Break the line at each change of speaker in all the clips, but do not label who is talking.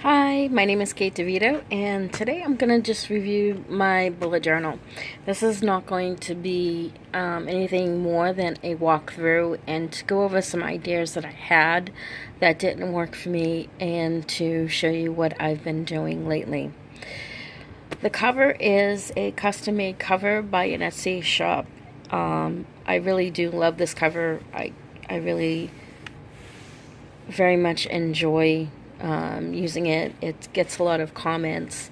Hi, my name is Kate DeVito, and today I'm going to just review my bullet journal. This is not going to be anything more than a walkthrough and to go over some ideas that I had that didn't work for me and to show you what I've been doing lately. The cover is a custom-made cover by an Etsy shop. I really do love this cover. I really very much enjoy using it. It gets a lot of comments.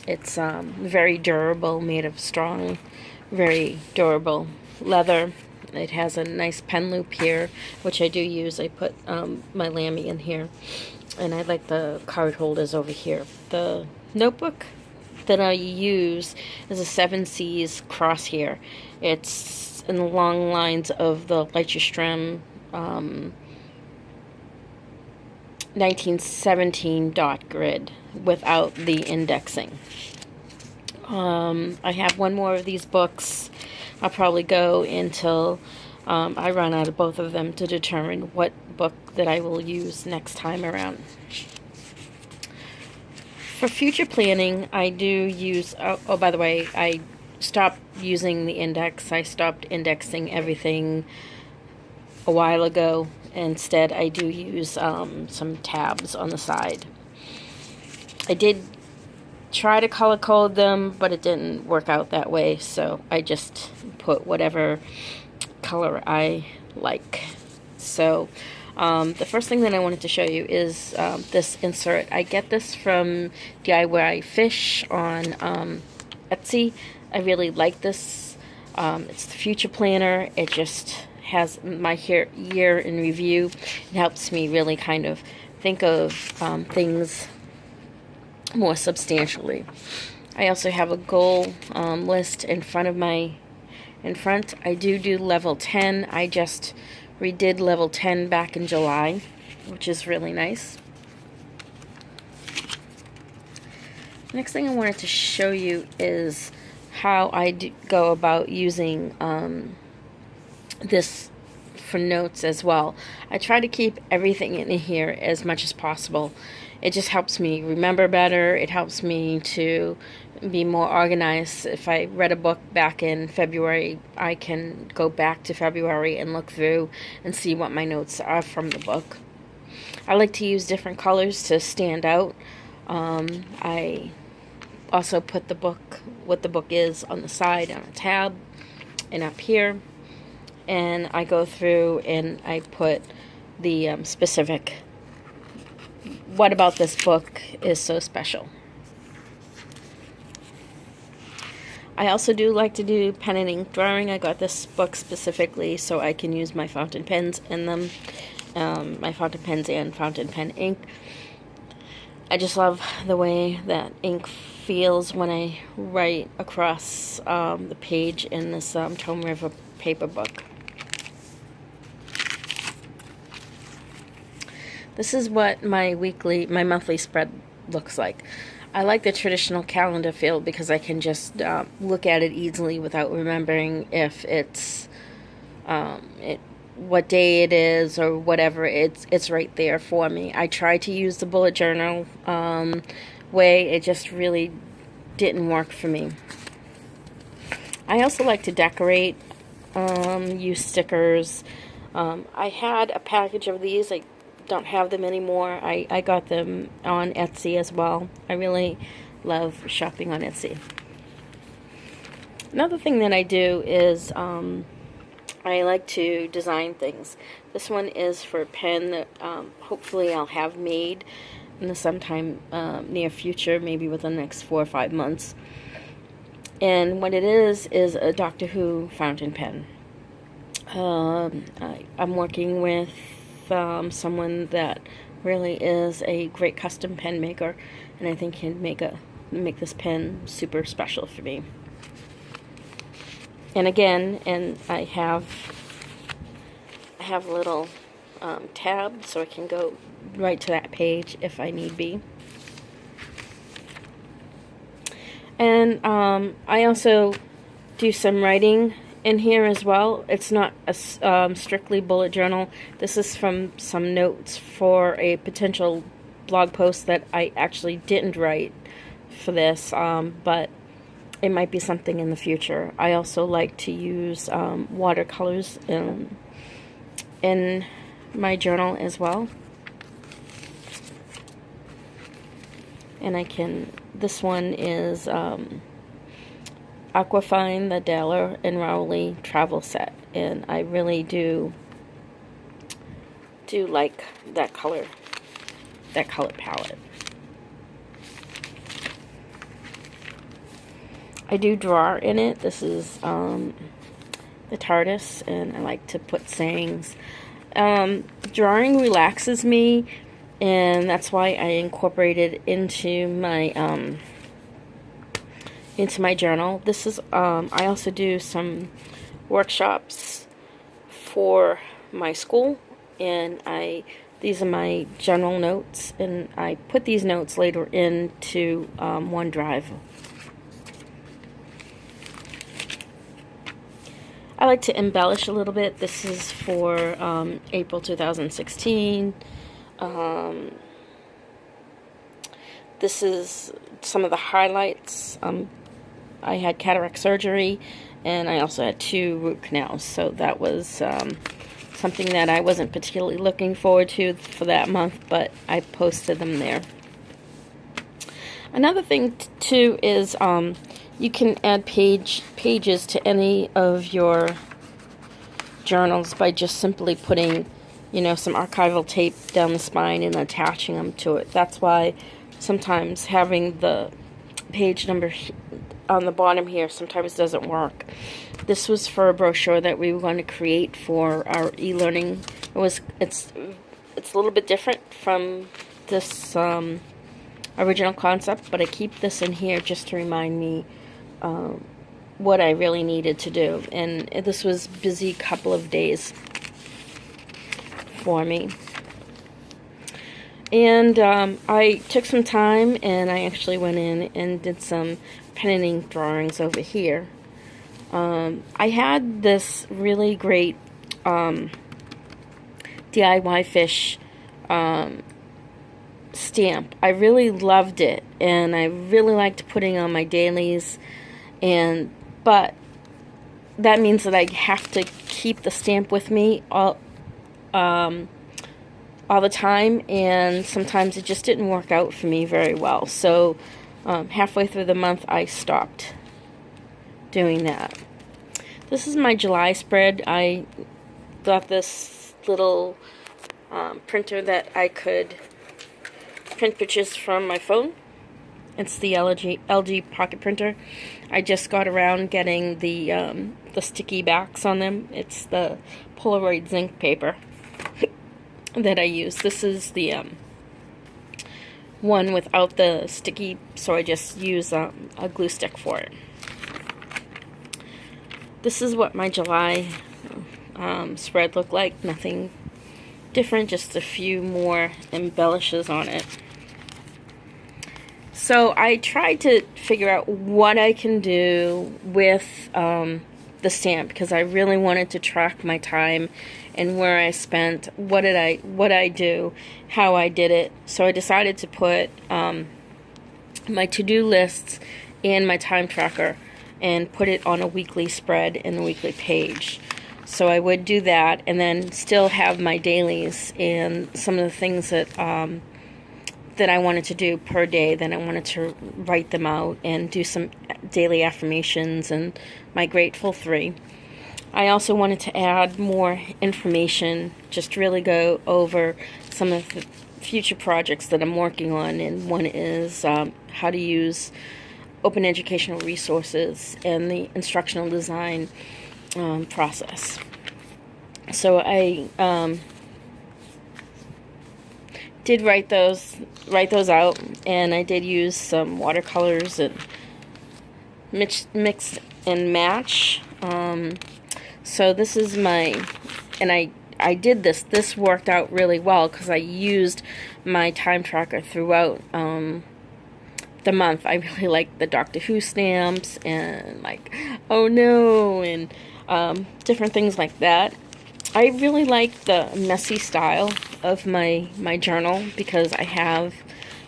It's very durable, made of strong, very durable leather. It has a nice pen loop here, which I do use. I put my Lamy in here, and I like the card holders over here. The notebook that I use is a 7C's crosshair. It's in the long lines of the Lichterstrom 1917 dot grid without the indexing. I have one more of these books. I'll probably go until I run out of both of them to determine what book that I will use next time around. For future planning, I do use, oh, by the way, I stopped using the index. I stopped indexing everything a while ago. Instead, I do use some tabs on the side. I did try to color code them, but it didn't work out that way, so I just put whatever color I like. So the first thing that I wanted to show you is this insert. I get this from DIY Fish on Etsy. I really like this. It's the Future Planner. It just has my year in review. It helps me really kind of think of things more substantially. I also have a goal list in front. I do level 10. I just redid level 10 back in July, which is really nice. Next thing I wanted to show you is how I go about using this for notes as well. I try to keep everything in here as much as possible. It just helps me remember better. It helps me to be more organized. If I read a book back in February, I can go back to February and look through and see what my notes are from the book. I like to use different colors to stand out. I also put the book, what the book is, on the side on a tab and up here. And I go through and I put the specific, what about this book is so special. I also do like to do pen and ink drawing. I got this book specifically so I can use my fountain pens in them, my fountain pens and fountain pen ink. I just love the way that ink feels when I write across the page in this Tome River paper book. This is what my monthly spread looks like. I like the traditional calendar feel because I can just look at it easily without remembering if it's what day it is or whatever. It's right there for me. I tried to use the bullet journal way. It just really didn't work for me. I also like to decorate, use stickers. I had a package of these. I don't have them anymore. I got them on Etsy as well. I really love shopping on Etsy. Another thing that I do is I like to design things. This one is for a pen that hopefully I'll have made in the sometime near future, maybe within the next 4 or 5 months. And what it is a Doctor Who fountain pen. I'm working with someone that really is a great custom pen maker, and I think can make this pen super special for me. And again, I have a little tab so I can go right to that page if I need be. And I also do some writing in here as well. It's not a strictly bullet journal. This is from some notes for a potential blog post that I actually didn't write for this, but it might be something in the future. I also like to use watercolors in my journal as well. And this one is Aquafine, the Dalamor and Rowley travel set, and I really do like that color palette. I do draw in it. This is the TARDIS, and I like to put sayings. Drawing relaxes me, and that's why I incorporated into my journal. This is I also do some workshops for my school, and these are my general notes, and I put these notes later into OneDrive. I like to embellish a little bit. This is for April 2016. This is some of the highlights. I had cataract surgery, and I also had 2 root canals, so that was something that I wasn't particularly looking forward to for that month, but I posted them there. Another thing too is you can add pages to any of your journals by just simply putting, some archival tape down the spine and attaching them to it. That's why sometimes having the page number on the bottom here sometimes doesn't work. This was for a brochure that we were going to create for our e-learning. It's a little bit different from this original concept, but I keep this in here just to remind me what I really needed to do. And this was a busy couple of days for me. And I took some time, and I actually went in and did some pen and ink drawings over here. I had this really great DIY fish stamp. I really loved it, and I really liked putting on my dailies, but that means that I have to keep the stamp with me all the time, and sometimes it just didn't work out for me very well. So halfway through the month I stopped doing that. This is my July spread. I got this little printer that I could print pictures from my phone. It's the LG pocket printer. I just got around getting the sticky backs on them. It's the Polaroid zinc paper that I use. This is the one without the sticky, so I just use a glue stick for it. This is what my July spread looked like. Nothing different, just a few more embellishes on it. So I tried to figure out what I can do with the stamp, because I really wanted to track my time and where I spent, what I do, how I did it. So I decided to put my to-do lists and my time tracker and put it on a weekly spread in the weekly page. So I would do that, and then still have my dailies and some of the things that that I wanted to do per day. Then I wanted to write them out and do some daily affirmations and my grateful 3. I also wanted to add more information, just really go over some of the future projects that I'm working on, and one is how to use open educational resources and the instructional design process. So I did write those out, and I did use some watercolors and mix and match. So this is and I did this. This worked out really well because I used my time tracker throughout the month. I really like the Doctor Who stamps and oh no, and different things like that. I really like the messy style of my journal because I have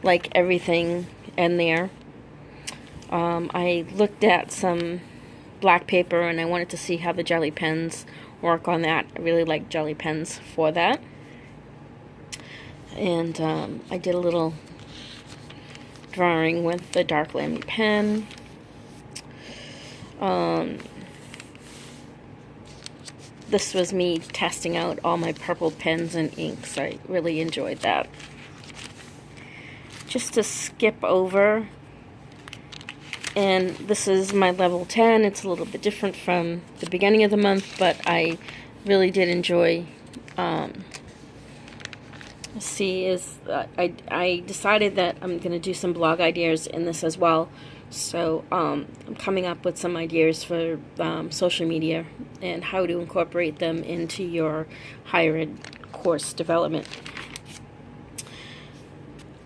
like everything in there. I looked at some black paper and I wanted to see how the jelly pens work on that. I really like jelly pens for that. And I did a little drawing with the dark lamy pen. This was me testing out all my purple pens and inks. I really enjoyed that. Just to skip over, and this is my level 10. It's a little bit different from the beginning of the month, but I really did enjoy. I decided that I'm going to do some blog ideas in this as well. So I'm coming up with some ideas for social media and how to incorporate them into your higher ed course development.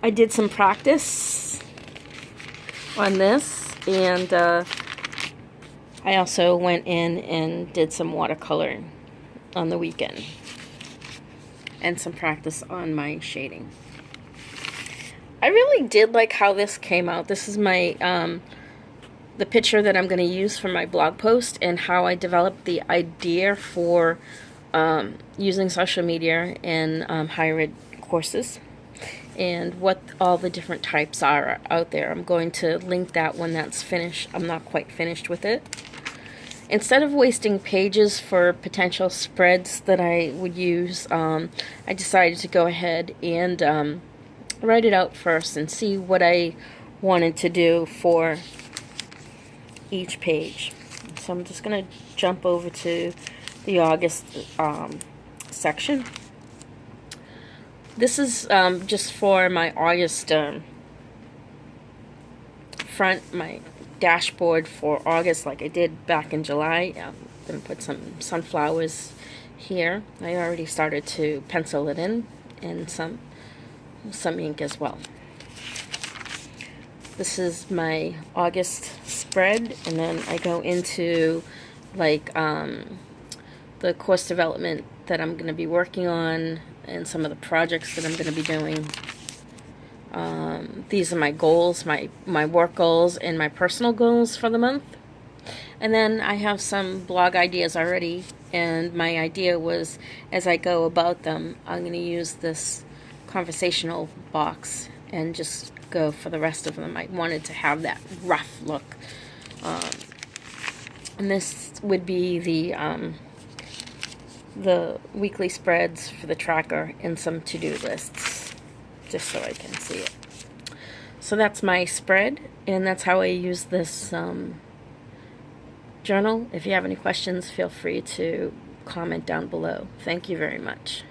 I did some practice on this, and I also went in and did some watercoloring on the weekend and some practice on my shading. I really did like how this came out. This is my the picture that I'm going to use for my blog post, and how I developed the idea for using social media in higher ed courses, and what all the different types are out there. I'm going to link that when that's finished. I'm not quite finished with it. Instead of wasting pages for potential spreads that I would use, I decided to go ahead and write it out first and see what I wanted to do for each page. So I'm just going to jump over to the August section. This is just for my August my dashboard for August, like I did back in July. I'm going to put some sunflowers here. I already started to pencil it in, and some ink as well. This is my August spread, and then I go into like the course development that I'm going to be working on, and some of the projects that I'm going to be doing. These are my goals, my work goals, and my personal goals for the month. And then I have some blog ideas already, and my idea was, as I go about them, I'm going to use this conversational box and just go for the rest of them. I wanted to have that rough look. And this would be the weekly spreads for the tracker and some to-do lists, just so I can see it. So that's my spread, and that's how I use this journal. If you have any questions, feel free to comment down below. Thank you very much.